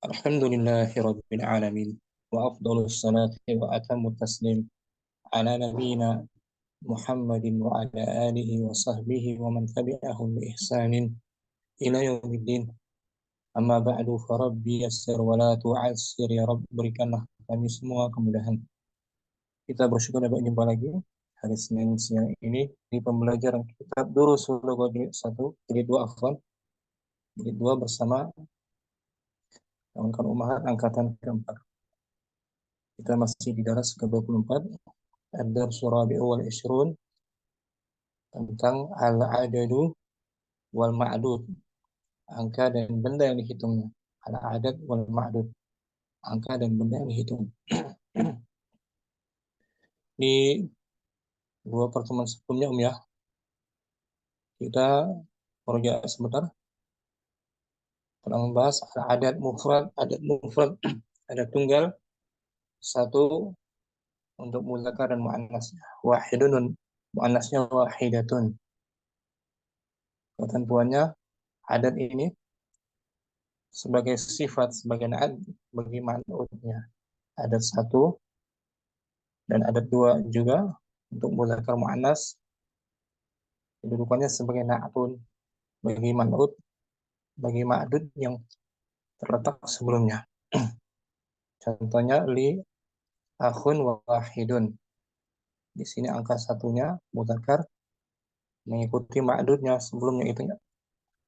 Alhamdulillahi Rabbil Alamin wa afdalus salati wa atamut taslim ala nabiyina Muhammadin wa ala alihi wa sahbihi wa man tabi'ahum bi ihsanin ila yaumiddin. Amma ba'du fa rabbi yassir wa la tu'assir ya Rabb, berikanlah kami semua kemudahan. Kita bersyukur dapat jumpa lagi hari Senin siang ini di pembelajaran kitab Durusul Lughah jilid 1, jilid 2 afwan, jilid 2 bersama kawan-kawan Ummahat angkatan keempat. Kita masih di daras ke-24 Ad-Darsu Rabi'u wal Ishrun tentang al-adadu wal ma'dud, angka dan benda yang dihitungnya. Al-adad wal ma'dud, angka dan benda yang dihitung. Di dua pertemuan sebelumnya ya, kita merujuk sebentar telah membahas al-adad mufrad, adat tunggal, satu untuk muzakkar dan muannasnya. Wahidun, muannasnya wahidatun. Ketentuannya adat ini sebagai sifat, sebagai naat bagi man'utnya. Adat satu dan adat dua juga untuk muzakkar muannas, kedudukannya sebagai na'tun bagi man'ut, bagi ma'dud yang terletak sebelumnya. Contohnya li akhun wahidun. Di sini angka satunya muzakkar mengikuti ma'dudnya sebelumnya, itu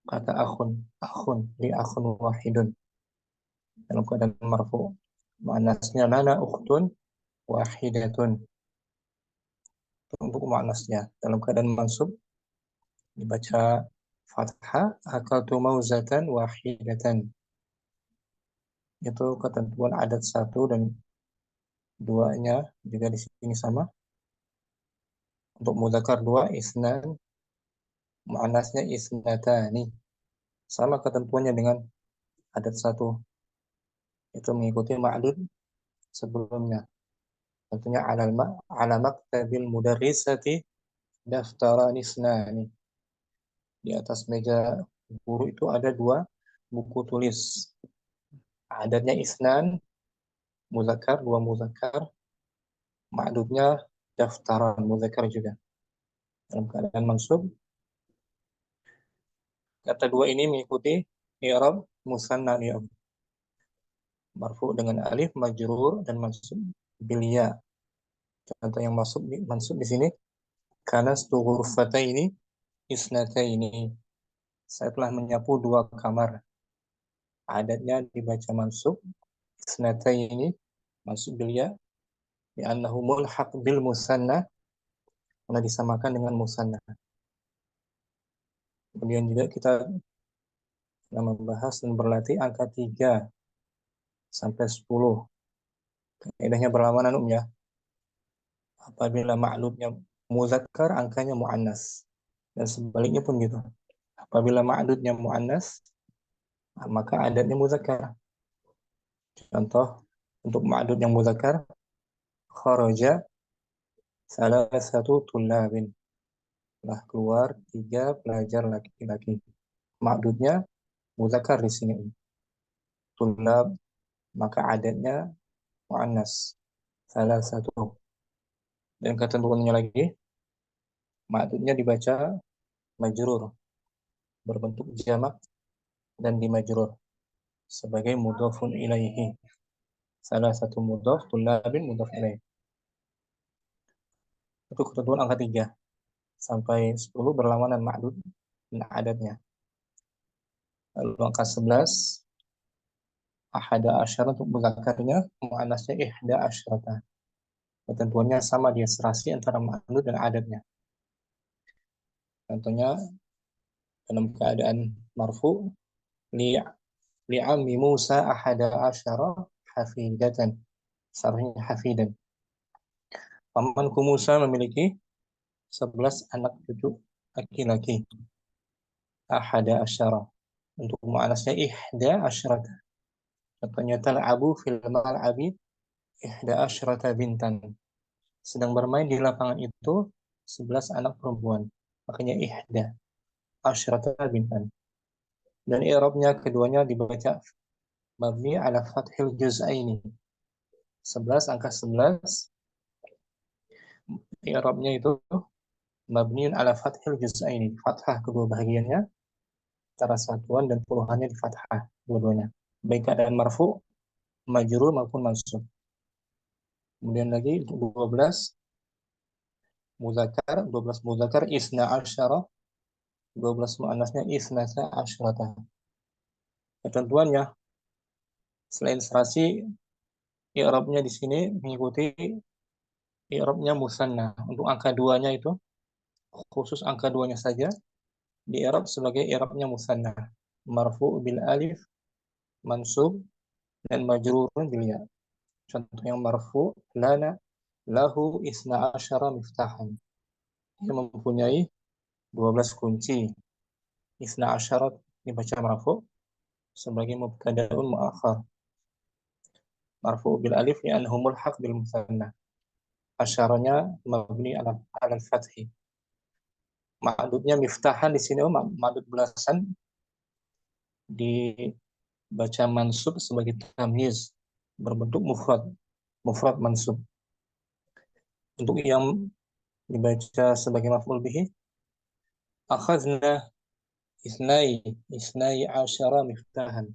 kata akhun li akhun wahidun dalam keadaan marfu. Muannasnya lana ukhtun wahidatun untuk muannasnya. Dalam keadaan mansub dibaca fathah, akaltu mauzatan wahidatan. Itu ketentuan adat satu dan duanya juga di sini sama. Untuk mudzakkar dua isnan, muannasnya isnatani. Sama ketentuannya dengan adat satu. Itu mengikuti ma'dud sebelumnya. Tentunya ala maktabil mudarrisati daftaran isnani. Di atas meja guru itu ada dua buku tulis. Adatnya isnan, muzakkar, dua muzakkar, ma'dudnya daftaran, muzakkar juga. Dalam keadaan mansub, kata dua ini mengikuti i'rab musanna li'ab. Marfu dengan alif, majrur dan mansub bil ya. Contoh yang mansub di sini, kanastu ghurfataini isnataini. Saya telah menyapu dua kamar. Adatnya dibaca mansub isnataini, mansub bil ya, li'annahu mulhaq bil musanna, karena disamakan dengan musanna. Kemudian juga kita membahas dan berlatih angka 3 sampai 10. Kaidahnya berlawanan ya. Apabila ma'ludnya muzakkar, angkanya muannas. Dan sebaliknya pun gitu. Apabila ma'ludnya muannas, maka adatnya muzakkar. Contoh untuk ma'lud yang muzakkar, kharaja salah satu tullabin. Telah keluar 3 pelajar laki-laki. Ma'ludnya muzakkar di sini. Tullab, maka adatnya muannas. Salah satu. Dan ketentuannya lagi, ma'dudnya dibaca majrur, berbentuk jamak dan dimajrur sebagai mudhafun ilaihi. Salah satu mudhaf, tullabin mudhaf ilaih. Itu ketentuan angka 3 sampai 10 berlawanan ma'dud dan adatnya. Lalu angka 11 ahada asyara untuk mudzakarnya, muannasnya ihda asyrata. Ketentuannya sama, dia serasi antara ma'dud dan adatnya. Contohnya dalam keadaan marfu, li'ammi Musa ahada asyara hafidatan. Seharusnya hafidan. Pamanku Musa memiliki 11 anak cucu laki-laki. Ahada asyara. Untuk mu'anasnya ihda asyrata. Contohnya tal'abu fil mal'abi ihda asyrata bintan. Sedang bermain di lapangan itu 11 anak perempuan. Makanya ihda asyrata bintan. Dan i'rabnya keduanya dibaca mabni ala fathil juz'aini. 11, angka 11 i'rabnya itu mabniun ala fathil juz'aini, fathah kedua bahagiannya, antara satuan dan puluhannya di fathah dua-duanya, baik keadaan marfu, majrur maupun mansub. Kemudian lagi 12 muzakkar, 12 muzakkar isna asyara, 12 muannasnya isnata asyrata. Ketentuannya selain serasi, i'rabnya di sini mengikuti i'rabnya musanna. Untuk angka duanya itu, khusus angka duanya saja, di i'rab sebagai i'rabnya musanna. Marfu bil alif, mansub, dan majrurun bil ya. Contoh yang marfu, lana, lahu isna asyara miftahan. Dia mempunyai 12 kunci. Isna asyara dibaca marfu sebagai mubtada'un mu'akhar. Marfu bil alif li'annahu mulhaq bil musanna. Asyaranya mabni ala al-fathi. Ma'dudnya miftahan di sini, ma'dud belasan dibaca mansub sebagai tamyiz berbentuk mufrad, mufrad mansub. Untuk yang dibaca sebagai maf'ul bihi, akhazna isnai asyara miftahan.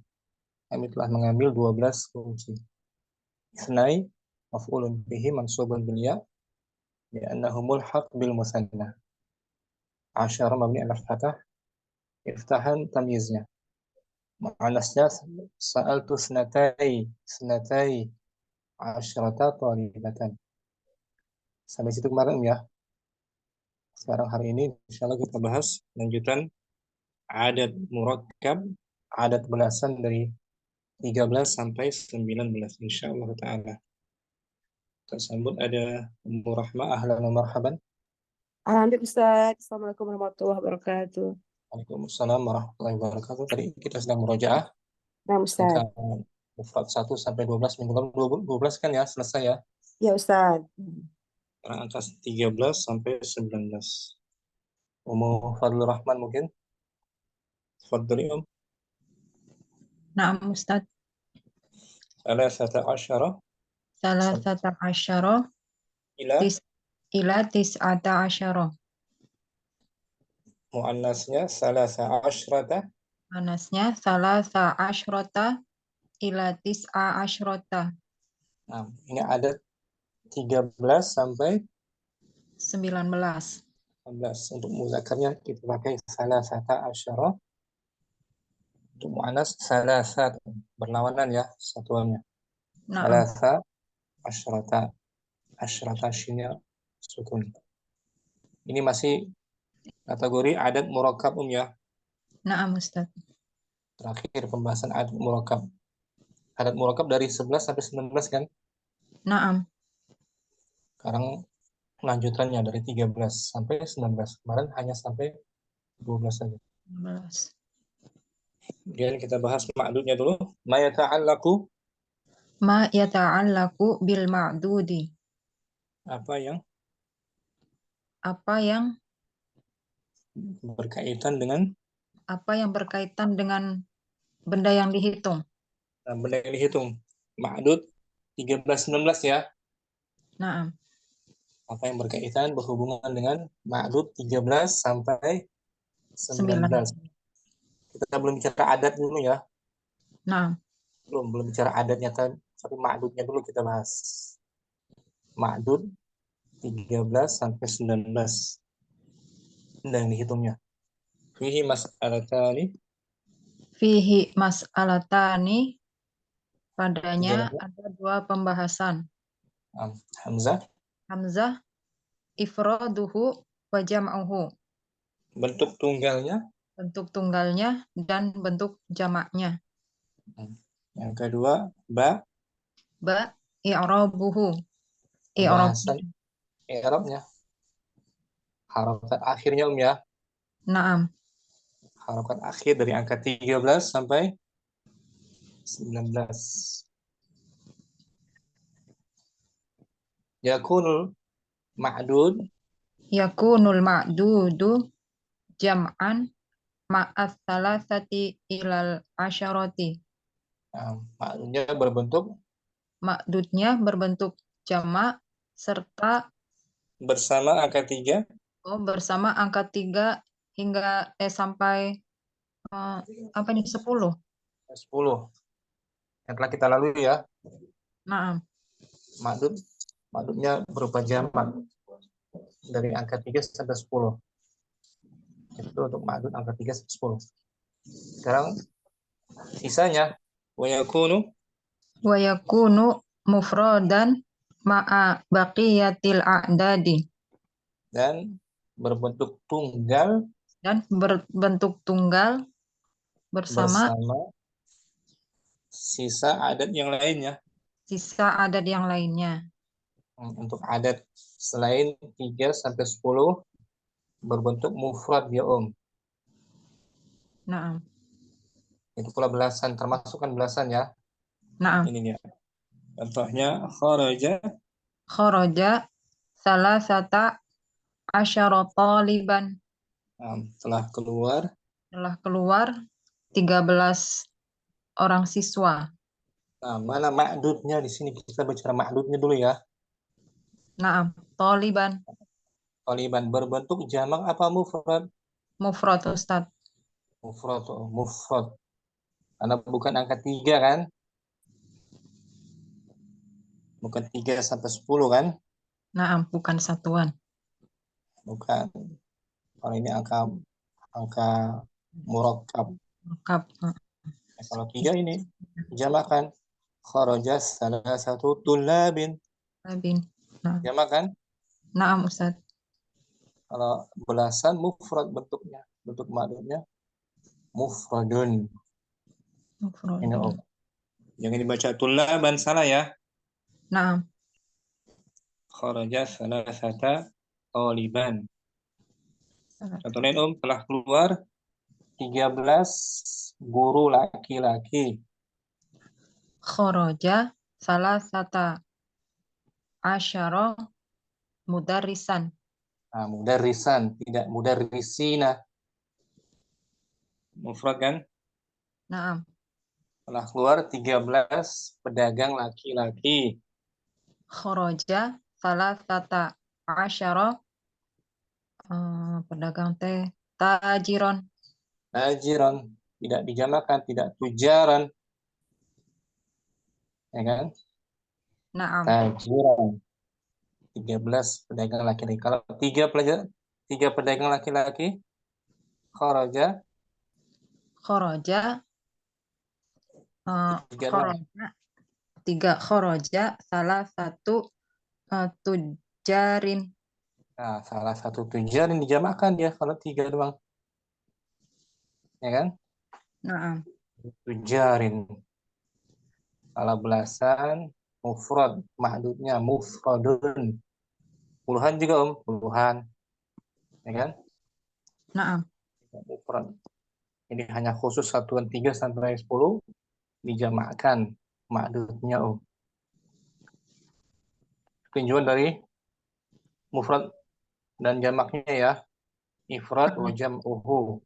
Kami telah mengambil 12 kunci. Isnai maf'ulun bihi mansubun bil ya li'annahu mulhaq bil musanna. Asyara mabni ala fathah, iftahan tamyiznya. Mu'annasnya sa'altu snatai asyrata talibatan. Sampai situ kemarin ya. Sekarang hari ini insyaallah kita bahas lanjutan adat murakkab, adat belasan dari 13 sampai 19 insyaallah taala. Kita sambut ada Ummu Rahma, ahlan wa marhaban. Alhamdulillah Ustaz. Assalamualaikum warahmatullahi wabarakatuh. Waalaikumsalam warahmatullahi wabarakatuh. Tadi kita sedang murojaah Nah Ustaz. angka mufrad 1 sampai 12, minggu lalu 12 kan ya selesai ya. Ya Ustaz. Sekarang angka 13 sampai 19. Ummu Fadlur Rahman mungkin. Tafadhali Naam Ustaz. Salasata asyara Salasata asyara ila ila tis'ata asyara. muannasnya salasa asyrata. Manasnya salasa asyrata ila tis'a asyrata. Nah, ini ada 13 sampai 19. 19. Untuk muzakarnya kita pakai salasata asyara. Untuk muannas salasat, berlawanan ya satuannya. Naam. Salasa asyrata. Asyrata syinya sukun. Ini masih kategori adat murakkab ya. Naam Ustaz. Terakhir pembahasan adat murakkab. Adat murakkab dari 11 sampai 19 kan? Naam. Sekarang lanjutannya dari 13 sampai 19. Kemarin hanya sampai 12 saja. 19. Kemudian kita bahas ma'dudnya dulu. Ma yata'allaku, Ma yata'allaku bil ma'dudi. apa yang Apa yang berkaitan dengan benda yang dihitung. benda yang dihitung. Ma'dud 13 19 ya. Naam. Apa yang berkaitan berhubungan dengan ma'dud 13 sampai 19. 9. Kita belum bicara adat dulu ya. Naam. Belum bicara adatnya, tapi ma'dudnya dulu kita bahas. Ma'dud 13 sampai 19. Benda yang dihitungnya. Fihi mas'alatani. Fihi mas'alatani. Padanya ada 2 pembahasan. Hamzah. Hamzah ifraduhu wa jam'uhu. Bentuk tunggalnya dan bentuk jamaknya. Yang kedua, ba I'rabuhu. Pembahasan i'rabnya. Harokat akhirnya ya. Naam. Harokat akhir dari angka 13 sampai 19. Yakunul ma'dudu jam'an ma'as salasati ilal asyarati. Makdudnya berbentuk Ma'dudnya berbentuk jamak serta bersama angka 3. bersama angka 3 hingga sampai apa ini 10. 10. Yang telah kita lalui ya. Naam. Makdudnya berupa jamak dari angka 3 sampai 10. Itu untuk makdud angka 3 sampai 10. Sekarang sisanya wa yakunu mufradan ma'a baqiyatil a'dadi. Dan berbentuk tunggal Dan berbentuk tunggal bersama sisa adat yang lainnya. Sisa adat yang lainnya. Untuk adat selain 3 sampai 10 berbentuk mufrad ya Naam. Itu pula belasan, termasuk kan belasan ya. Naam. Ini dia. Contohnya Kharaja salasata asyara taliban. Telah keluar 13 orang siswa. Mana ma'dudnya di sini? Kita bicara ma'dudnya dulu ya. Naam, taliban. Taliban berbentuk jamak apa mufrad? Mufrad, Ustaz. Mufrad. Karena bukan angka 3 kan? Bukan 3 sampai 10 kan? Naam, bukan satuan. Bukan. Kalau ini angka murakkab. Kalau 3 ini jamakan. Kharaja salah satu tulabin. Nah. Jamakan. Naam, Ustaz. Kalau belasan mufrad bentuknya. Bentuk ma'dudnya mufradun. Ini jangan dibaca tulaban, salah ya. Naam. Kharaja salasata taliban. Contoh lain telah keluar 13 guru laki-laki. Kharaja salasata asyara mudarrisan. Mudarrisan, tidak mudarrisina. Mufrad kan? Naam. Telah keluar 13 pedagang laki-laki. Kharaja salasata asyara pedagang tajiron. Tajiron, tidak dijamakan, tidak tujaran. Ya kan? Naam. Tajiron. 13 pedagang laki-laki. Kalau 3 pedagang laki-laki, kharaja kharaja salah satu tujarin. Salah satu tujarin dijamakkan dia kalau 3 doang. Ya kan? Naam. Tujarin. Kalau belasan mufrad, ma'dudnya mufradun. Puluhan juga puluhan. Ya kan? Naam. Mufrad. Ini hanya khusus satuan 3 sampai 10 dijamakkan ma'dudnya Tinjauan dari mufrad dan jamaknya ya. Ifrad wa jam'uhu.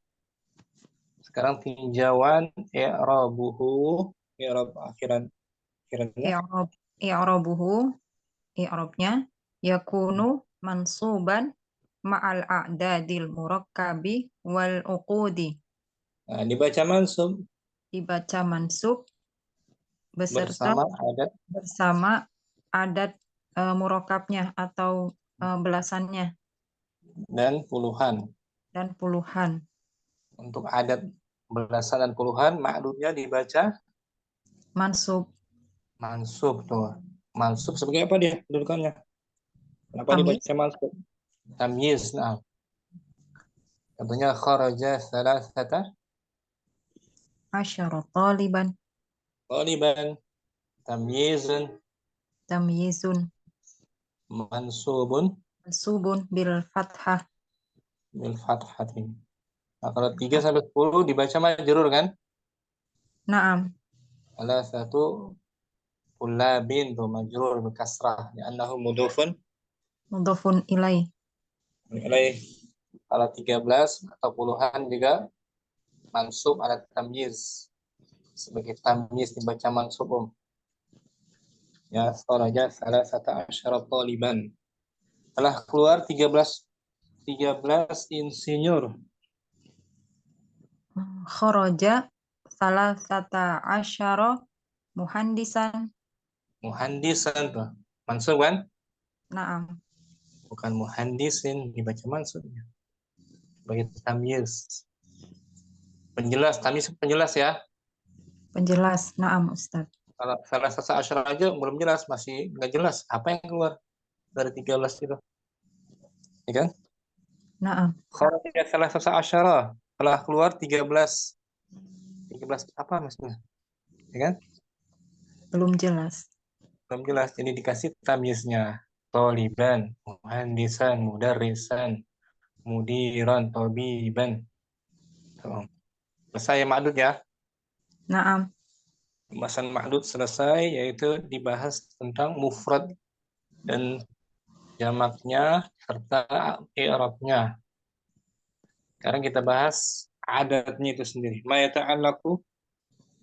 Sekarang tinjauan i'rabuhu, i'rab akhirannya. I'rabnya yakunu mansuban ma'al a'dadil murakkabi wal uqudi. Dibaca mansub. Dibaca mansub beserta bersama adat murakkabnya atau belasannya. Dan puluhan. Untuk adat belasan dan puluhan, ma'dudnya dibaca mansub. Mansub tuh. Mansub sebagai apa dia kedudukannya? Kenapa dibaca mansub? Tamyiz. Nah. Contohnya kharaja salasata asyara taliban. Tamyizun. Mansubun bil fathah. Nah, kalau 3 sampai 10 dibaca majrur kan? Naam. Salah satu kullabin tuh majrur bil kasrah li'annahu mudhufun ilaih. Kalau 13 atau puluhan juga mansub ada tamyiz. sebagai tamyiz dibaca mansub. Ya, kharaja salasata asyara taliban. Telah keluar 13 insinyur. Khoroja salasata asyara muhandisan. Muhandisan tuh. Mansub kan? Naam. Bukan muhandisin, dibaca mansubnya. Sebagai tamyiz. Penjelas, tamyiz penjelas ya. Penjelas. Naam, Ustaz. Kalau salasata asyara aja belum jelas, masih nggak jelas apa yang keluar dari 13 itu. Ya kan? Naam. Kharaja salasata asyara. Telah keluar 13 apa maksudnya? Ya kan? Belum jelas. Belum jelas. Jadi dikasih tamyiznya. Taliban, muhandisan, mudarrisan, mudiran, tabiban. Tuh. Selesai ya ma'dud ya. Naam. Pembahasan ma'dud selesai, yaitu dibahas tentang mufrad dan jamaknya serta i'rabnya. Sekarang kita bahas adatnya itu sendiri. Ma yata'allaqu,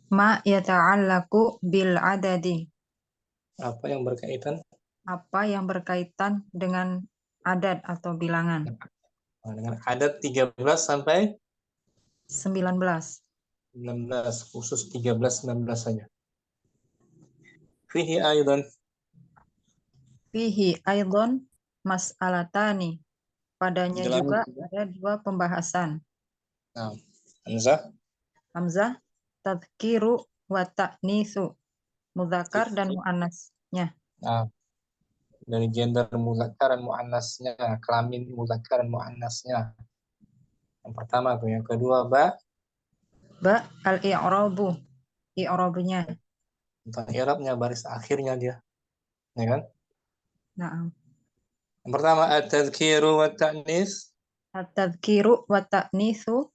Ma yata'allaku bil adadi. apa yang berkaitan Apa yang berkaitan dengan adat atau bilangan. dengan adat 13 sampai 19. 19, khusus 13 19 saja. Fihi aidan, Fihi aidon mas'alatani. Padanya dalam juga ada dua pembahasan. nah, Hamzah Hamzah, tadhkiru wa ta'nitsu. Mudzakkar dan muannasnya. nah, dari gender muzakkar dan muannasnya, kelamin muzakkar dan muannasnya. Yang pertama tuh, yang kedua ba Ba al-i'rabu. I'rabnya. tentang i'rabnya, baris akhirnya dia, ya kan? Naam. Yang pertama at-tadhkiru wa ta'nis, At-tadhkiru wa ta'nitsu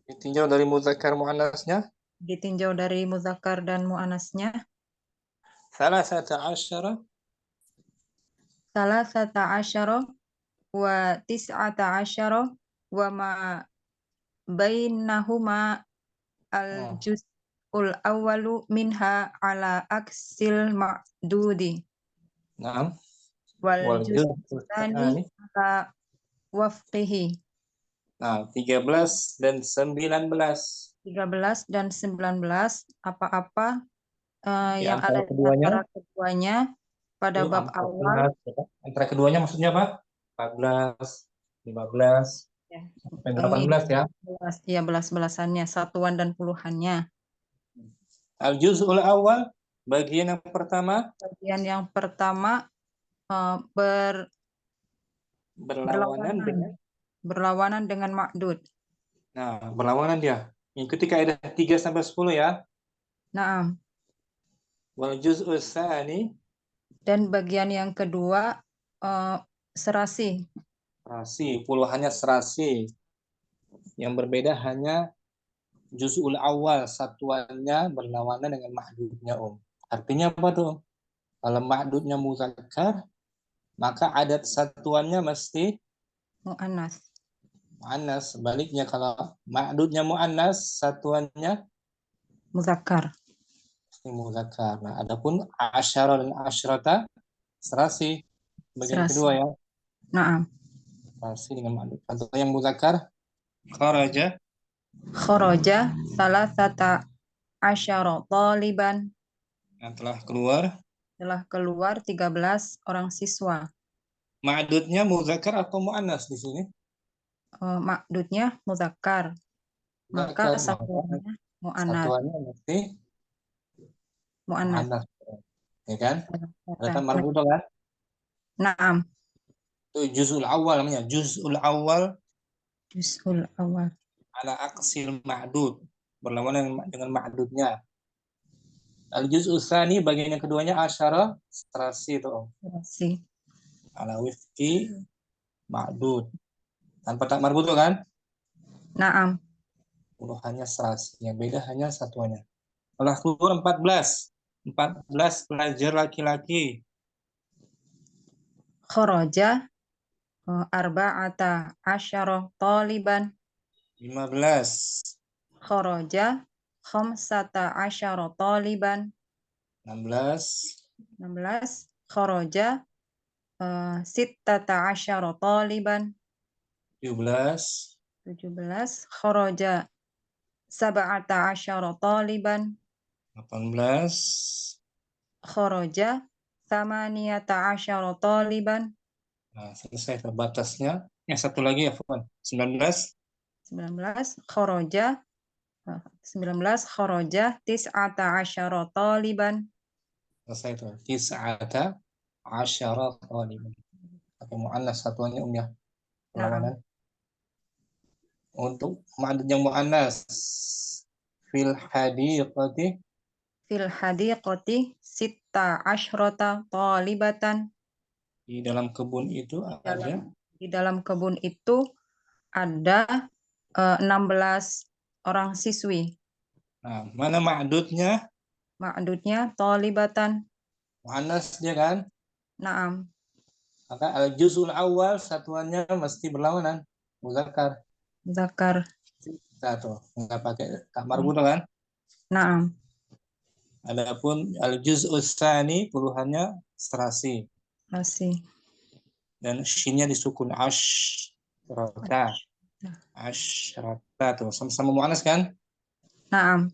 ditinjau dari muzakkar muannasnya. ditinjau dari mudzakkar dan muannasnya. Salasata asyara, Salasata asyara wa tis'ata asyara wa ma bainahuma al-juz'ul awwalu minha ala aksil ma'dudi Naam. wal Wal juz'u tsani ini. ala wafqihi. Nah, 13 dan 19. 13 dan 19 apa-apa Di yang antara ada di keduanya antara keduanya pada itu bab awal 14, ya kan? Antara keduanya maksudnya apa? 14, 15, ya, sampai ini 18 ya. ya belas-belasannya, satuan dan puluhannya. Al-juz'ul awal, bagian yang pertama, Bagian yang pertama berlawanan dengan berlawanan dengan ma'dud. berlawanan dia. Ikuti kaidah 3 sampai 10 ya. Naam. Wal juz'us tsani, Dan bagian yang kedua serasi. serasi, puluhannya serasi. Yang berbeda hanya juz'ul awal, satuannya berlawanan dengan ma'dudnya, Om. Artinya apa tuh? Kalau ma'dudnya muzakkar, maka adat satuannya mesti Mu'annas. muannas. Sebaliknya kalau ma'dudnya muannas, satuannya Muzakkar. mesti muzakkar. Nah, adapun asyara dan asyrata serasi bagian Serasi. kedua ya. Naam. Serasi dengan ma'dud. Contoh yang muzakkar, kharaja Kharaja salasata asyara taliban. yang telah keluar. Telah keluar 13 orang siswa. Ma'dudnya muzakkar atau muannas di sini? Ma'dudnya muzakkar. Maka Muzakkar, satuannya mu'annas. satuannya mesti Mu'annas. muannas. Ya kan? Ada kan marbuto kan? Naam. Itu juz'ul awal namanya. Juz'ul awal Juz'ul awal. ala aksil ma'dud, berlawanan dengan ma'dudnya. Al-juz'u tsani, bagian yang keduanya asyara serasi itu, Om. Serasi. Ala wifqi ma'dud. Tanpa tak marbuto kan? Naam. Puluhannya serasi. Yang beda hanya satuannya. Telah keluar 14. 14 pelajar laki-laki. Kharaja arba'ata asyara taliban. 15. Kharaja khamsata asyara taliban. 16. 16. Kharaja sittata asyara taliban. 17. 17. Kharaja sab'ata asyara taliban. 18. Kharaja thamaniyata asyara taliban. Nah, selesai batasnya. Yang satu lagi ya, Fuan. 19. 19. Kharaja 19. Kharaja tis'ata asyara taliban. Selesai itu. Tis'ata asyara taliban. Pakai mu'annas satuannya ya. Perlawanan. Untuk ma'dud yang mu'annas. Fil hadiqati. Fil hadiqati sitta asyrata talibatan. Di dalam kebun itu ada. Di dalam kebun itu ada 16 orang siswi. Nah, mana ma'dudnya? Ma'dudnya talibatan. Mu'annas dia kan? Naam. Maka al-juz'ul awal satuannya mesti berlawanan. Muzakkar. Zakar. Satu. Enggak pakai tak marbut kan? Naam. Adapun al-juz'us tsani puluhannya serasi. Masih. Dan shinnya disukun asyrata. Asyrata tuh sama-sama mu'annas kan? Naam.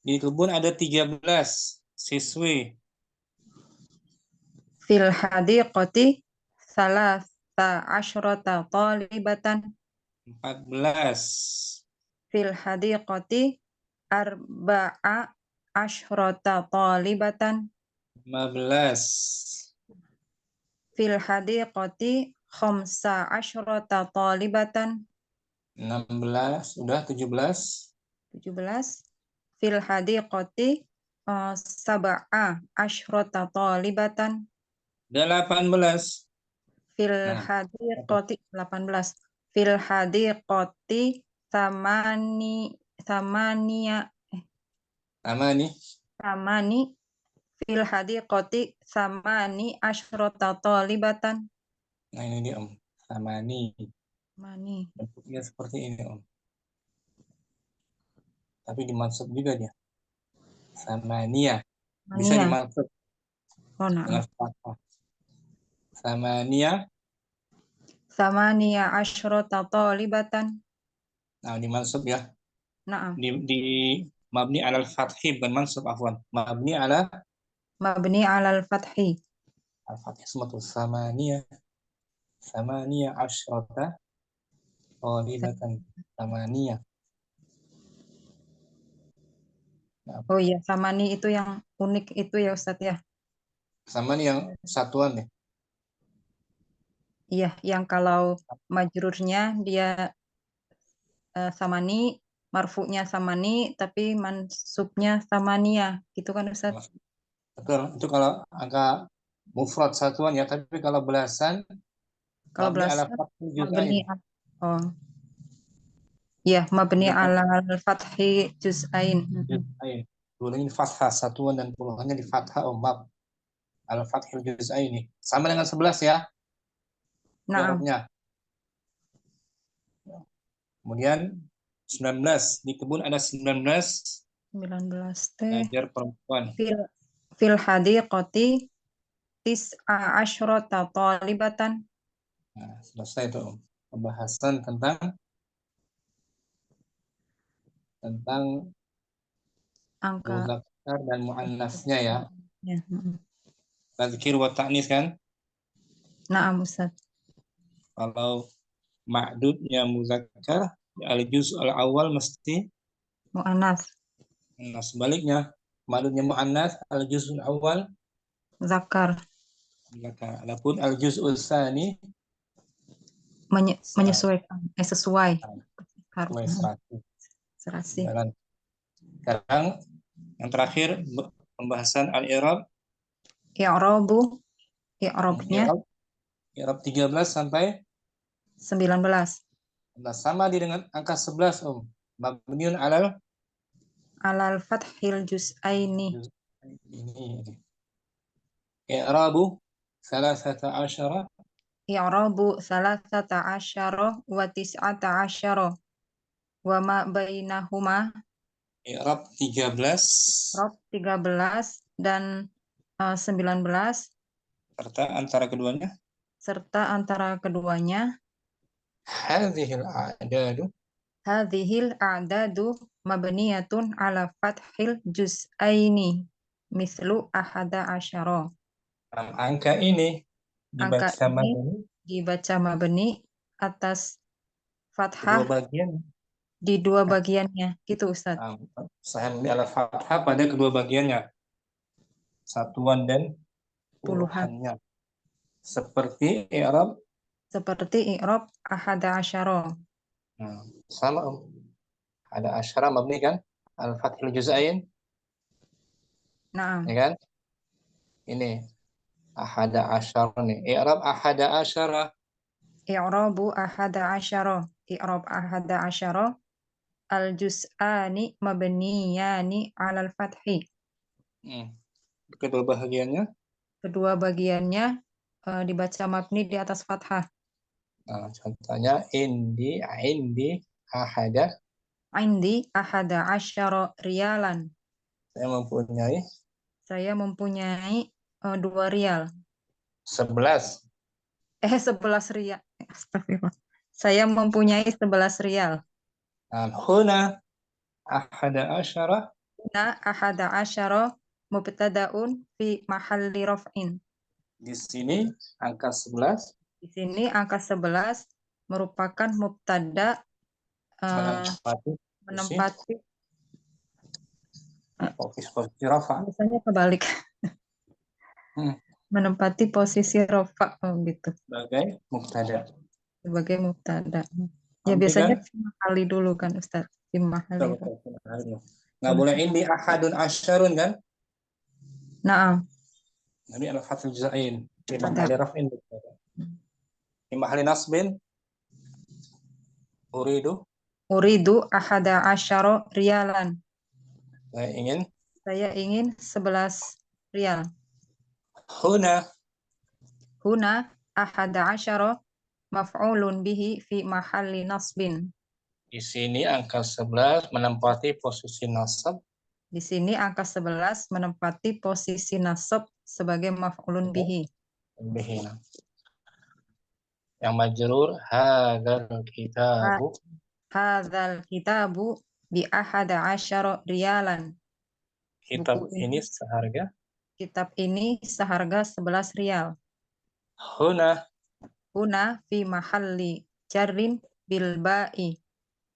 Di kebun ada 13 siswi. Fil hadiqati salasa asyrata talibatan. 14. Fil hadiqati arba'a asyrata talibatan. 15. Fil hadiqati khamsa asyrata talibatan. 16. Udah 17. 17. Fil hadiqati sab'a asyrata talibatan. 18. Fil Nah, hadiqati 18. Fil hadiqati samania sama nih. samani fil hadiqati samani asyrata talibatan. Nah, ini dia Om. Sama nih. Mani. Bentuknya seperti ini Om. Tapi dimaksud juga dia. Sama nia. Bisa Mania. dimaksud Oh, dengan nah. fathah. Sama nia. Samania asyrata talibatan. Nah, dimaksud ya. Naam. Di mabni alal fathhi bukan mansub afwan. Mabni ala Mabni alal fathi. al-fathhi semua sama nia asyrata talibatan. Sama nia. Nah, Oh iya, samani itu yang unik itu ya Ustadz ya. sama nih yang satuan nih. Iya, yang kalau majrurnya dia samani, marfu'nya samani, tapi mansubnya samania, gitu kan Ustadz? Betul, itu kalau angka mufrad satuan ya, tapi kalau belasan Kalau mabni ala belasan fathil mabni juz'ain. oh iya, mabni Jadi ala fathi juz'ain. juz'ain. Dulu ini fathah satuan dan puluhannya di fathah mab al fathil juz'ain ini. Sama dengan 11 ya, Naam. i'rabnya. Kemudian 19, di kebun ada 19 19 teh pelajar perempuan. fil hadiqati tis'a asyrata talibatan. Nah, selesai itu pembahasan tentang Angka muzakkar dan muannasnya ya. ya. Tadzkir wa ta'nis kan. Naam Ustaz. Kalau ma'dudnya muzakkar, al-juz al-awwal mesti Mu'annas. nah, sebaliknya ma'dudnya muannas, al-juz al-awwal Zakar. muzakkar. Adapun al-juz al-tsani Menyesuaikan sesuai. sesuai serasi. Serasi. Jalan. Sekarang yang terakhir pembahasan al-i'rab. I'rabu. I'rabnya I'rab 13 sampai 19. sama dengan angka 11 Mabniun alal Alal fathil juz'aini. ini. I'rabu 13 I'rabu salasata asyara wa tis'ata asyara wa ma bainahuma I'rab 13 Rob 13 dan 19 serta antara keduanya. serta antara keduanya Hadhil a'dadu hadhil a'dadu mabniyatun ala fathil juz'aini mislu ahada asyara. angka ini Angka dibaca ini mabni dibaca mabni atas kedua fathah bagian. di dua bagiannya, gitu Ustadz. Saya ala fathah pada kedua bagiannya, satuan dan Puluhan. puluhannya. Seperti i'rab Seperti i'rab ahada asyara. sama ada asyara mabni kan al-fathil juz'ain, Nah, ya kan? Ini ahada asyara nih. I'rab ahada asyara. i'rabu ahada asyara. I'rab ahada asyara al-juz'ani mabniyani alal fathi. Kedua bagiannya. Kedua bagiannya dibaca mabni di atas fathah. Contohnya indi ahada. Indi ahada asyara riyalan. Saya mempunyai 2 rial. 11. 11 rial. Astagfirullah. Saya mempunyai 11 rial. Huna ahada asyara. Huna ahada asyara mubtadaun fi mahalli raf'in. Di sini angka 11 Di sini angka 11 merupakan mubtada menempati posisi rafa. biasanya kebalik. Menempati posisi rafa gitu. Sebagai mubtada. Sebagai mubtada. Ya biasanya mahali dulu kan Ustaz. Mahali. Nggak boleh indi ahadun asyarun kan? Nah. Ini adalah fathul juz'ain. Di mahali raf'in. Di mahali nasbin. Uridu ahada asyara rialan. Saya ingin 11 rial. Huna ahada asyara maf'ulun bihi fi mahalli nasbin. Di sini angka 11 menempati posisi nasab. Di sini angka 11 menempati posisi nasab sebagai maf'ulun bihi. Yang majrur hadzal kitabu bi ahada asyara rialan. Kitab ini seharga 11 rial. Huna fi mahalli jarrin bil ba'i.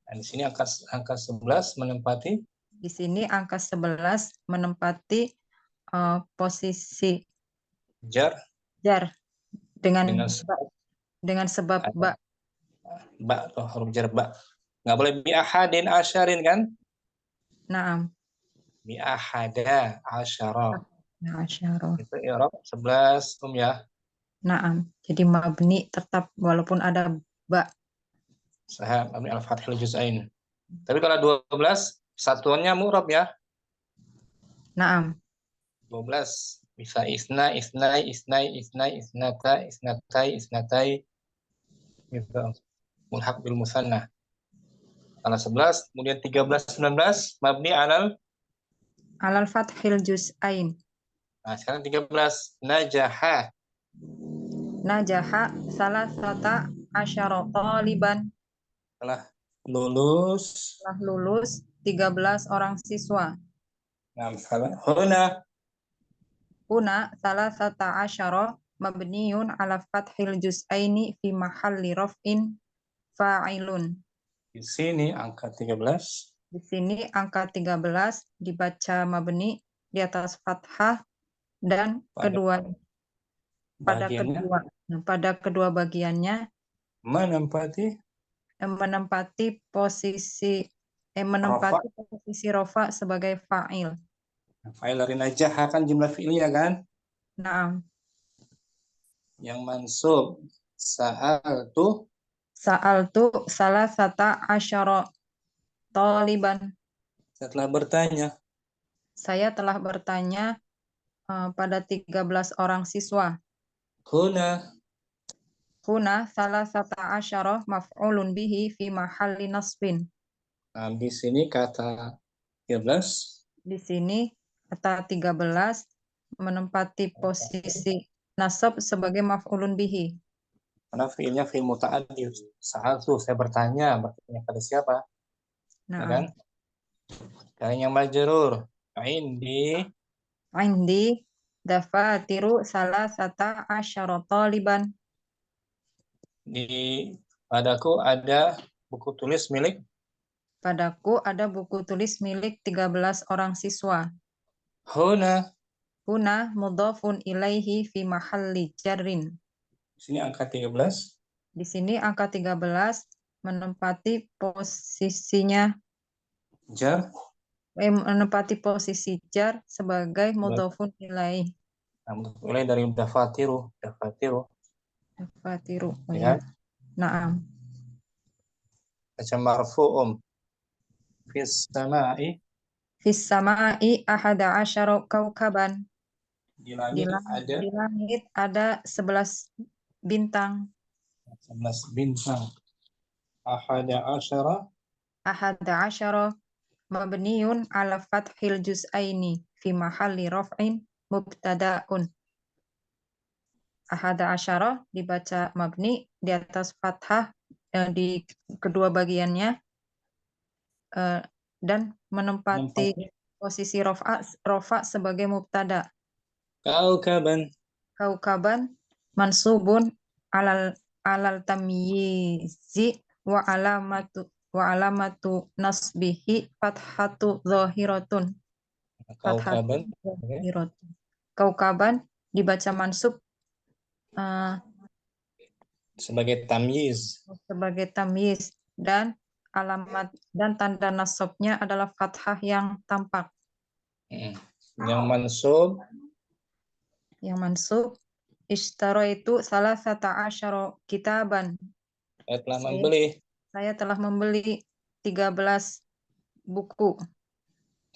Dan di sini angka 11 menempati. Di sini angka 11 menempati posisi jar dengan sebab ba. Ba atau huruf jar ba. Nggak boleh bi ahadin asyarin kan? Naam. Bi ahada asyara. Asyara. Itu i'rab 11 ya. Naam. Jadi mabni tetap walaupun ada ba. Sahab mabni al-fathil juz'ain. Tapi kalau 12 satuannya mu'rab ya. Naam. 12 bisa isnai, isnata, isnatai. Gitu. Mulhaq bil musanna. Kalau 11, kemudian 13, 19 mabni alal fathil juz'ain. Nah, sekarang 13 najaha salasata asyara taliban. Telah lulus 13 orang siswa. Huna salasata asyara mabniun ala fathil juz'aini fi mahalli raf'in fa'ilun. Di sini angka 13. Di sini angka 13 dibaca mabni di atas fathah dan pada kedua bagiannya menempati posisi rofa sebagai fa'il. Fa'il dari najaha kan jumlah fi'ilnya kan? Naam. Yang mansub sa'altu salasata asyara taliban. Saya telah bertanya pada 13 orang siswa. Huna salasata asyara maf'ulun bihi fi mahalli nasbin. Nah, di sini kata 13. Di sini kata 13 menempati posisi nasab sebagai maf'ulun bihi. Karena fiilnya fiil muta'addi. Sa'altu, saya bertanya pada siapa? Ya Nah, kan? Sekarang yang majrur. Indi indi dafatiru salasata asyara taliban. padaku ada buku tulis milik Padaku ada buku tulis milik 13 orang siswa. Huna. Huna mudhafun ilaihi fi mahalli jarrin. Di sini angka 13. Di sini angka 13 menempati posisinya Jar. menempati posisi jar sebagai mudhafun ilaih. Mulai dari dafatiru. Dafatiru. Oh Ya. ya. Naam. Baca marfu'um. Fis sama'i. Fis sama'i ahada asyara kaukaban. Di langit ada Di langit ada 11 bintang. 11 bintang. Ahada asyara. Ahada asyara mabniun ala fathil juz'aini fi mahalli raf'in mubtada'un. Ahada asyara dibaca mabni di atas fathah di kedua bagiannya dan menempati posisi rofa sebagai mubtada. Kaukaban. Kaukaban mansubun alal tamyizi wa alamatu nasbihi fathatu zahiratun. Kaukaban. Kaukaban dibaca mansub sebagai tamyiz. Dan alamat dan tanda nasabnya adalah fathah yang tampak. Yang mansub Ishtaraitu salasata asyara kitaban. Saya telah membeli 13 buku.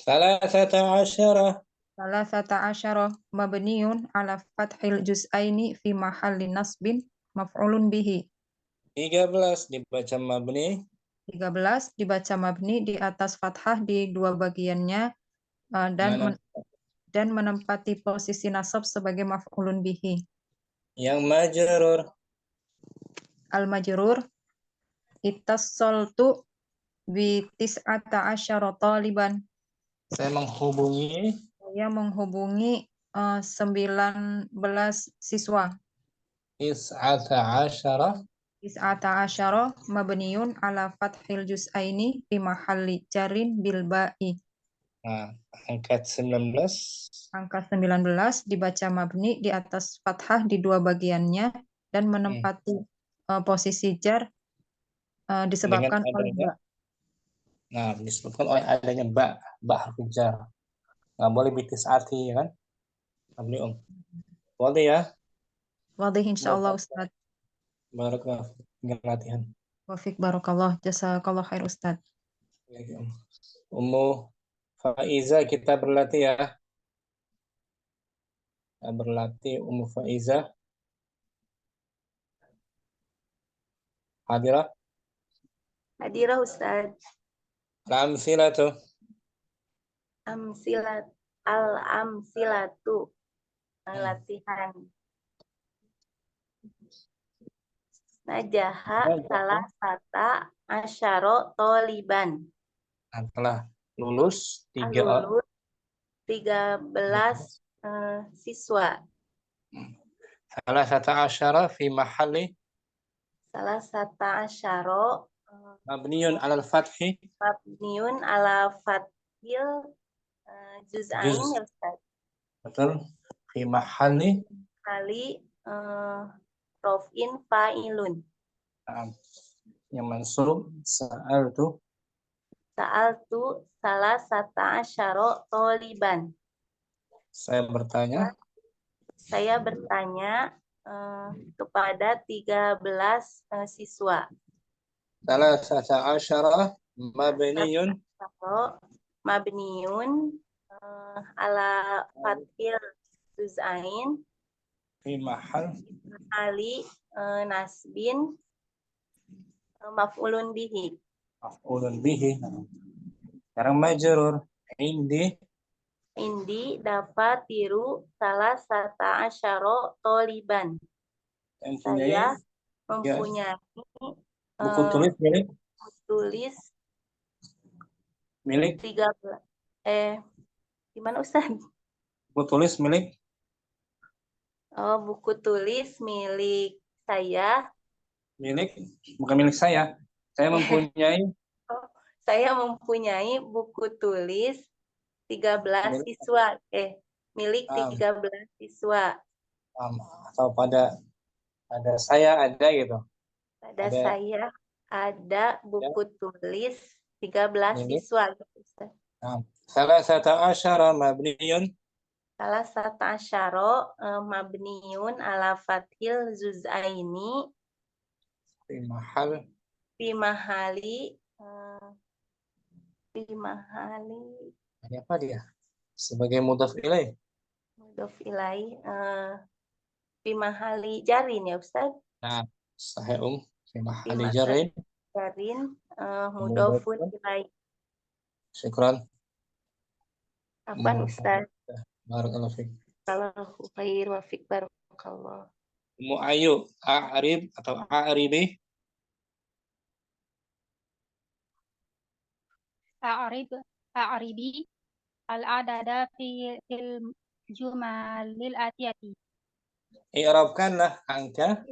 Salasata asyara mabniun ala fathil juz'aini fi mahalli nasbin maf'ulun bihi. 13 dibaca mabni. 13 dibaca mabni di atas fathah di dua bagiannya dan menempati posisi nasab sebagai maf'ulun bihi. Yang majrur. Al-majrur ittassaltu bi tis'ata asyara taliban. Saya menghubungi 19 siswa. Tis'ata asyara Mabniun ala fathil juz'aini fi mahalli jarin bil ba'i. Nah, angka 19. Angka 19 dibaca mabni di atas fathah di dua bagiannya dan menempati posisi jar disebabkan oleh ba. Nah, disebabkan oleh adanya ba huruf jar. Nggak boleh bitis arti, ya kan? Nggak boleh ya? Wadih insyaallah Ustaz. Barakallah. Tinggal latihan. Wafiq barakallah. Jazakallah khair Ustaz. Ummu Faiza, kita berlatih ya. Kita berlatih Ummu Faiza. Hadirah? Hadirah Ustaz. Al-amsilatu. Al-amsilatu. Latihan. Najaha salasata asyara toliban. Telah lulus 13 siswa. Salasata asyara fi mahalli Salasata asyara mabniun alal fathi. Mabniun ala fathil juz'ain ya Ustaz. Betul. Fi mahalli Kali rof'in fa'ilun. Yang mansub sa'altu salasata asyara toliban. Saya bertanya kepada 13 siswa. Salasata asyara mabniun ala fathil juz'ain fi mahal ali nasbin maf'ulun bihi. Sekarang majrur. Indi dafatiru salah sata asyara toliban. mempunyai Saya mempunyai buku tulis tulis milik 13. Gimana Ustaz? buku tulis milik Oh, buku tulis milik saya. bukan milik saya. Saya mempunyai Oh, saya mempunyai buku tulis 13 siswa. Milik 13 siswa. Atau pada saya ada gitu. Pada saya ada buku tulis 13 siswa. Ustaz. Salah satu asyara mabniyun Salah satu asyara mabniun ala fathil juz'aini fi mahal fi mahali ini apa dia? Sebagai mudhaf ilaih. mudhof ilai fi mahali jarin ya Ustaz. Nah, sahih fi mahali Fi jarin. jarin mudhofun ilai. Syukran. Apa Ustaz? Barakallahu fiik. Kalau khair wa fiik barakallah. Ayu a'rib atau a'ribi أعربي العدد في الجمل الآتية. i'rabkanlah angka.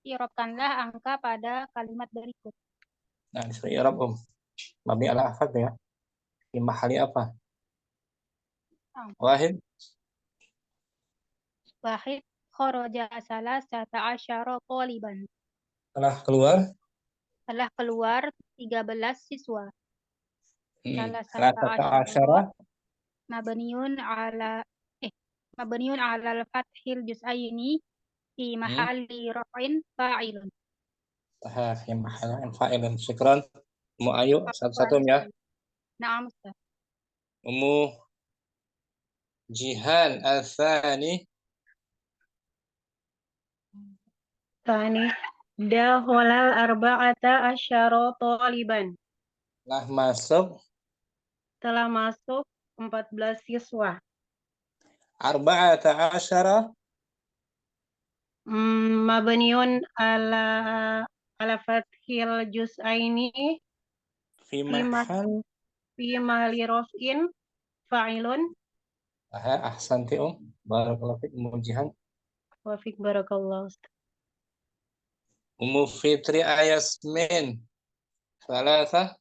I'rabkanlah angka pada kalimat berikut. Nah, disuruh i'rab mabni ala afad ya. Di mahali apa? Wahid kharaja salasata asyara taliban. telah keluar 13 siswa. salasata asyara mabniun ala al-fathil juz'aini fi mahalli raf'in fa'ilun. fi mahalli fa'ilun. Syukran. Ayu satu-satu ya. Na'am Ustaz. Jihan al-thani dakhalal arba'ata asyara taliban. Telah masuk 14 siswa. Arba'ata asyara mabniun ala fathil juz'aini fi mahalli raf'in fa'ilun. Ahsanti barakallahu fiik Jihan. Wa fiik barakallahu. Fitri Ayasmin Salasa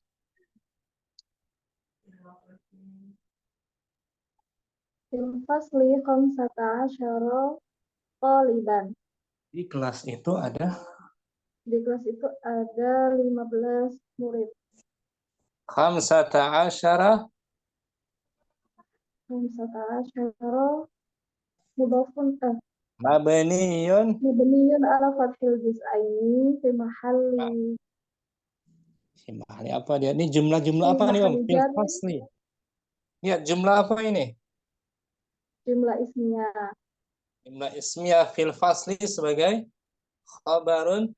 Fil fasli khamsata asyara taliban. Di kelas itu ada 15 murid. Khamsata asyara Mudhafun mabniyun ala fathil juz'aini fi mahalli apa dia? Ini jumlah-jumlah apa nih Om? Fil fasli. Ya, jumlah apa ini? Jumlah ismiyah. Jumlah ismiyah fil fasli sebagai khabarun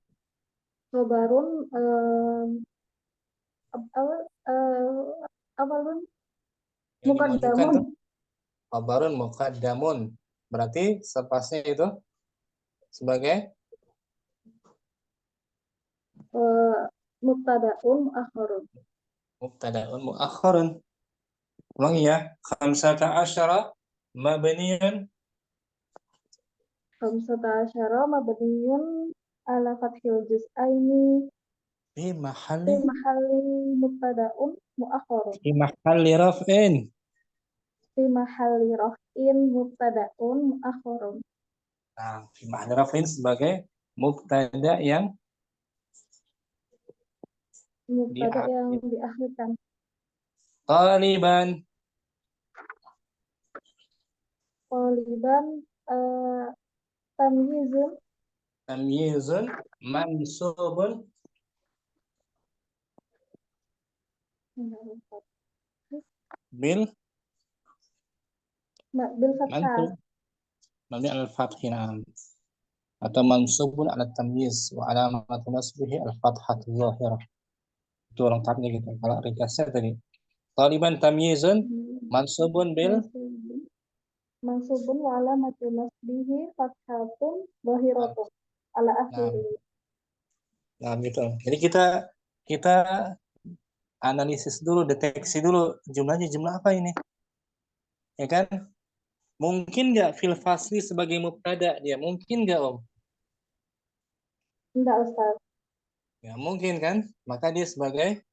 muqaddamun. Khabarun muqaddamun. Berarti sepasnya itu sebagai mubtada'un muakhirun. Ulangi ya. Khamsata asyara mabniyun ala fathil juz'aini fi mahalli mubtada'un muakhirun. fi mahalli raf'in Mubtada'un muakhirun. Nah, fi mahalli raf'in sebagai mubtada yang diakhirkan. Taliban tamyizun mansubun bil fathah. mabni al-fathi atau mansubun ala tamyiz wa alamatu nasbihi al-fathatu zahirah. Itu lengkapnya gitu. Kalau ringkasnya tadi Taliban tamyizun mansubun bil mansubun wa alamatu nasbihi fathatun zahiratun ala Nah, akhirih. nah gitu. Jadi kita analisis dulu, deteksi dulu jumlahnya jumlah apa ini, ya kan? Mungkin nggak fil fasli sebagai mubtada dia? Mungkin nggak Om? Enggak, Ustaz. Ya mungkin kan? Maka dia sebagai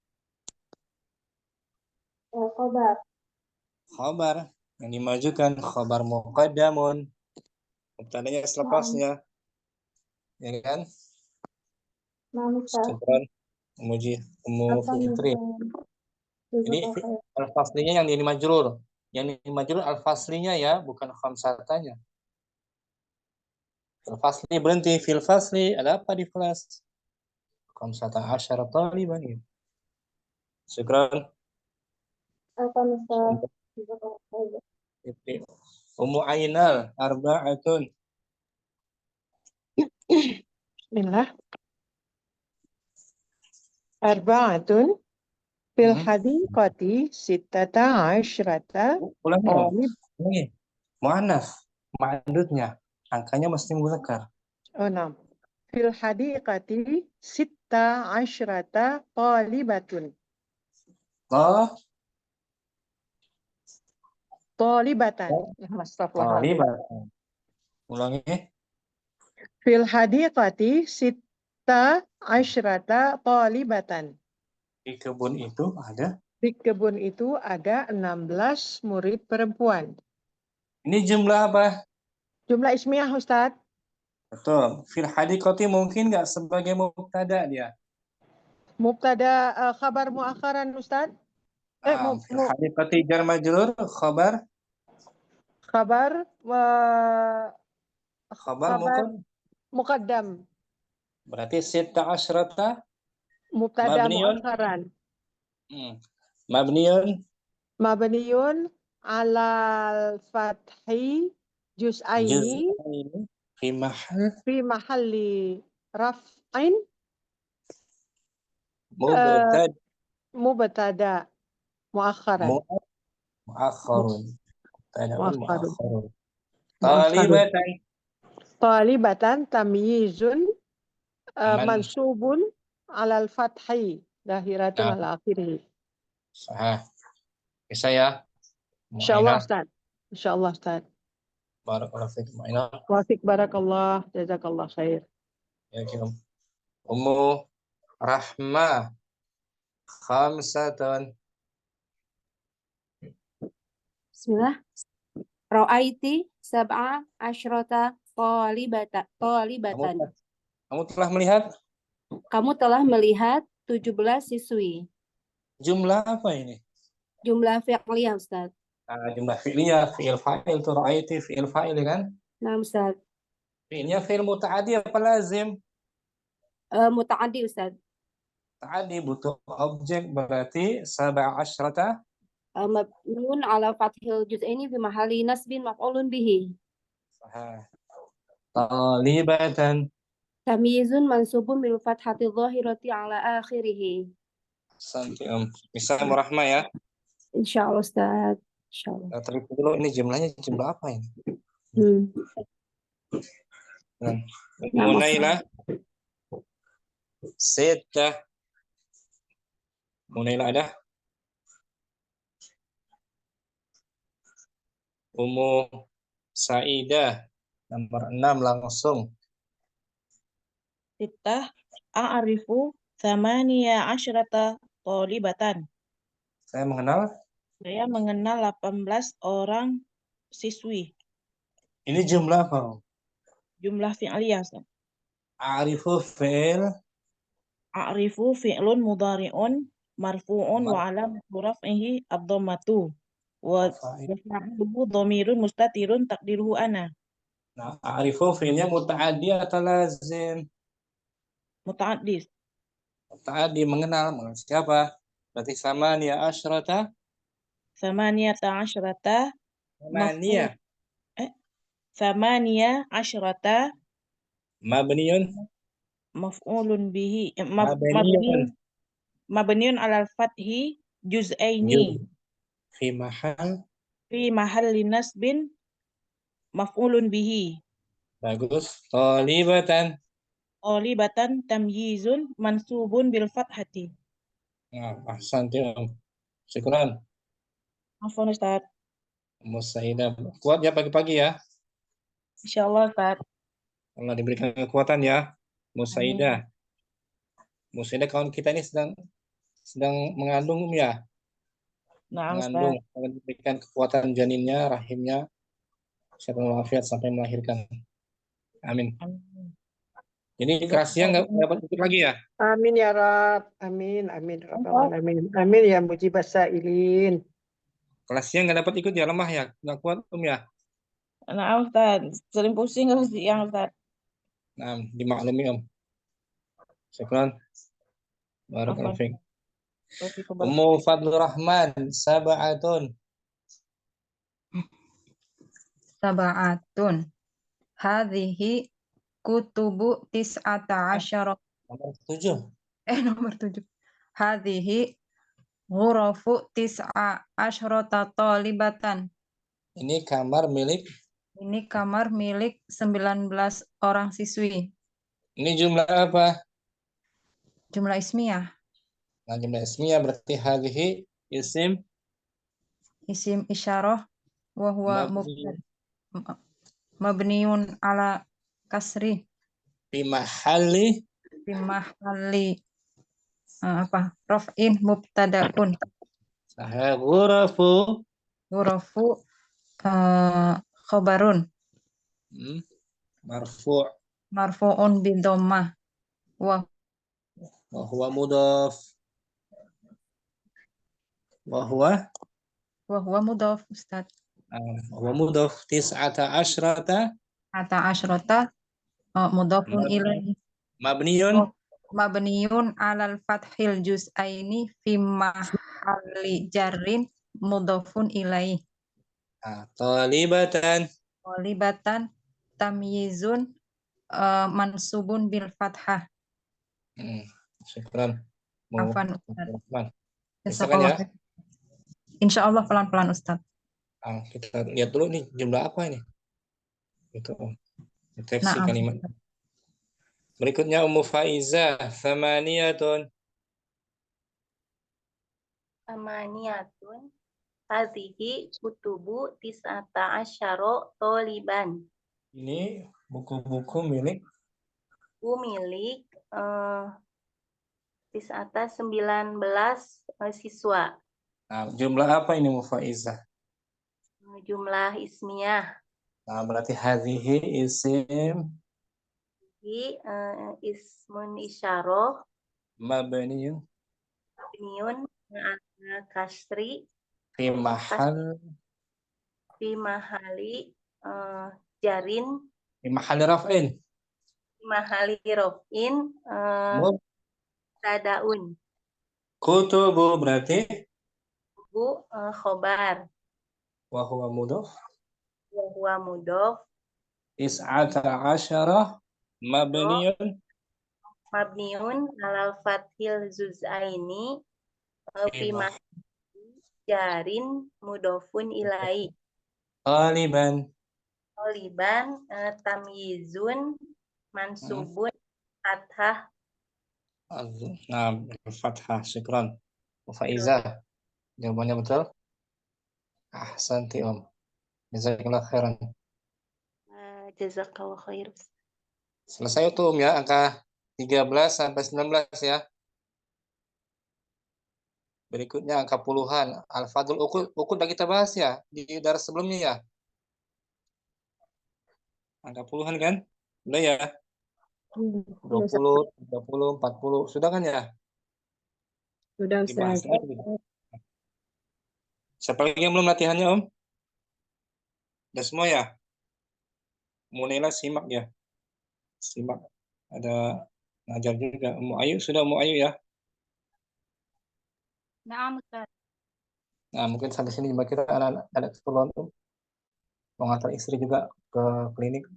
Khobar. khabar yang dimajukan, khabar muqaddamun, mubtadanya selepasnya, ya kan? Nah, Ustaz. Syukran Muji Ummu Apa Fitri. Ini al-faslinya yang ini majrur. Yang ini majrur al-faslinya ya, bukan khamsatanya. Al-fasli berhenti fil fasli, ada apa di kelas? Khamsata asyara taliban ya. Syukran. Apa Ustaz? Jazakallah khair. Ummu Ainal arba'atun. Bismillah. Arba'atun fil hadiqati sittata asyrata Ulangi. talib. Ulangi. Mu'annats. Ma'dudnya. Angkanya mesti muzakkar. Oh, nah. Fil hadiqati sitta asyrata talibatun. Talibatan. Astagfirullah. Talibatan. Ulangi. Fil hadiqati sitta asyrata talibatan. Di kebun itu ada. Di kebun itu ada 16 murid perempuan. Ini jumlah apa? Jumlah ismiyah, Ustadz. Betul. Fil hadiqati mungkin nggak sebagai mubtada dia? Mubtada khabar muakharan, Ustadz. Fil hadiqati jar majrur khabar Khabar muqaddam. Berarti sitta asyrata Mubtada mabniyun. muakharan. Mabniyun alal fathi juz'aini fi mahalli raf'in mubtada muakharan. Muakharun. Talibatan tamyizun mansubun alal fathi dahiratun ala akhirih. Bisa ya? Insyaallah Ustaz. Insyaallah Ustaz. Barakallahu fiik Mu'inah. Wa fiik barakallah, jazakallah khair. Ya, kiram. Ummu Rahmah khamsatun. Bismillah. Ra'aiti sab'a asyrata talibatan. Kamu telah melihat? Kamu telah melihat 17 siswi. Jumlah apa ini? Jumlah fi'liyah, Ustaz. Jumlah fi'liyah, fi'il fa'il itu ra'aiti fi'il fa'il kan? Nah, Ustaz. Fi'ilnya fi'il muta'addi apa lazim? Muta'addi, Ustaz. Muta'addi butuh objek berarti sab'a asyrata mabniun ala fathil juz'aini fi mahalli nasbin maf'ulun bihi. Talibatan. Tamyizun mansubun bil fathati dhahirati ala akhirih. Santi Bisa Rahmah ya. Insyaallah Ustaz. Insyaallah. Kita terlihat dulu ini jumlahnya jumlah apa ini? Munailah Sita. Munailah ada? Ummu Saidah nomor 6 langsung. Sita a'rifu thamaniya asyrata talibatan. Saya mengenal 18 orang siswi. Ini jumlah apa? Jumlah fi'liyah. A'rifu fi'il. A'rifu fi'lun mudhari'un marfu'un wa alamatu raf'ihi ad-dhammatu wa fa'iluhu dhamirun mustatirun taqdiruhu ana. Nah, a'rifu fi'ilnya muta'addi atau lazim? Muta'addi. Muta'addi mengenal siapa? Berarti samaniya asyrata. Samaniyata asyrata. Samaniya asyrata. Mabniyun. Maf'ulun bihi. Mabniyun alal fathi juz'aini. Fi mahal. Fi mahalli nasbin maf'ulun bihi. Bagus. Talibatan. Talibatan tamyizun mansubun bil fathati. Nah, ahsantum. Syukran. Afwan Ustaz. Musaidah. Kuat ya pagi-pagi ya. Insyaallah Ustaz. Allah diberikan kekuatan ya. Musaidah. Amin. Musaidah kawan kita ini sedang mengandung ya. Na'am Mengandung. Ustaz. Allah diberikan kekuatan janinnya, rahimnya. Sehat walafiat sampai melahirkan. Amin. Amin. Jadi rahasia nggak dapat ikut lagi ya? Amin ya Rab. Amin. Amin. Rabbal alamin. Amin ya mujibas sa'ilin. Rahasia nggak dapat ikut ya, lemah ya, nggak kuat ya. Na'am Ustaz. Sering pusing yang Ustaz. Nah, dimaklumi Syukran. Barakallahu fiik. Ummu Fadlur Rahman sab'atun. Sab'atun. Hadhihi kutubu tis'ata asyara. Nomor 7. Nomor 7. Hadhihi ghurafu tis'a asyrata talibatan. Ini kamar milik 19 orang siswi. Ini jumlah apa? Jumlah ismiyah. Nah, jumlah ismiyah berarti hadhihi isim isyarah wa huwa mabniun ala kasri fi mahalli raf'in mubtada'un. Ghurafu khabarun marfu'un bi dhammah wa huwa mudhaf Ustaz. Wa mudhaf tis'ata asyrata mudhafun ilaihi mabniun alal fathil juz'aini fi mahalli jarrin mudhafun ilaihi. Talibatan tamyizun mansubun bil fathah. Syukran. Afwan Ustaz. Jazakallah ya. Insyaallah pelan-pelan Ustaz. Kita lihat dulu nih jumlah apa ini. Itu deteksi kalimat. Berikutnya Ummu Faiza Thamaniyatun. Hadhihi kutubu tis'ata asyara taliban. Ini buku-buku milik tis'ata 19 siswa. Nah, jumlah apa ini Mufaizah? Jumlah ismiyah. Nah, berarti hadhihi isim ismun isyarah mabniun ala kasri fi mahali jarin fi mahali raf'in tadaun. Kutubu berarti khobar wa huwa mudhaf tis'ata asyara mabniun alal fathil juz'aini fi jarin mudhafun ilaihi. Taliban tamyizun mansubun fathah. Nah, fathah. Syukran. Faizah. Jawabannya betul? Ahsanti Jazakallah khairan. Jazakallah khair. Selesai tuh ya angka 13 sampai 19 ya. Berikutnya angka puluhan. Al-Fadul Uqud udah kita bahas ya di daras sebelumnya ya. Angka puluhan kan? Udah ya. 20, 30, 40 sudah kan ya? Sudah Ustaz. Siapa lagi yang belum latihannya Om? Udah semua ya? Mulailah simak ya. Simak. Ada ngajar juga. Ummu Ayu sudah Ummu Ayu ya? Na'am Ustaz. Nah, mungkin sampai sini juga kita ada keperluan Om. Mau ngantar istri juga ke klinik.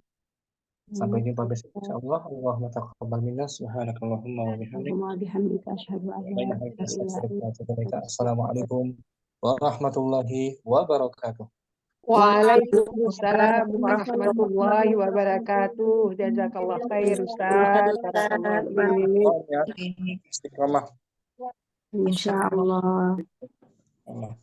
Sampai jumpa besok insyaallah. Allahumma taqabbal minna subhanakallahumma wa bihamdika asyhadu an la ilaha illa anta astaghfiruka wa atubu ilaik. Assalamualaikum warahmatullahi wabarakatuh. Waalaikumsalam warahmatullahi wabarakatuh. Jazakallah khair Ustaz. Barakallahu fiik. Istiqomah. Insya Allah. Allah.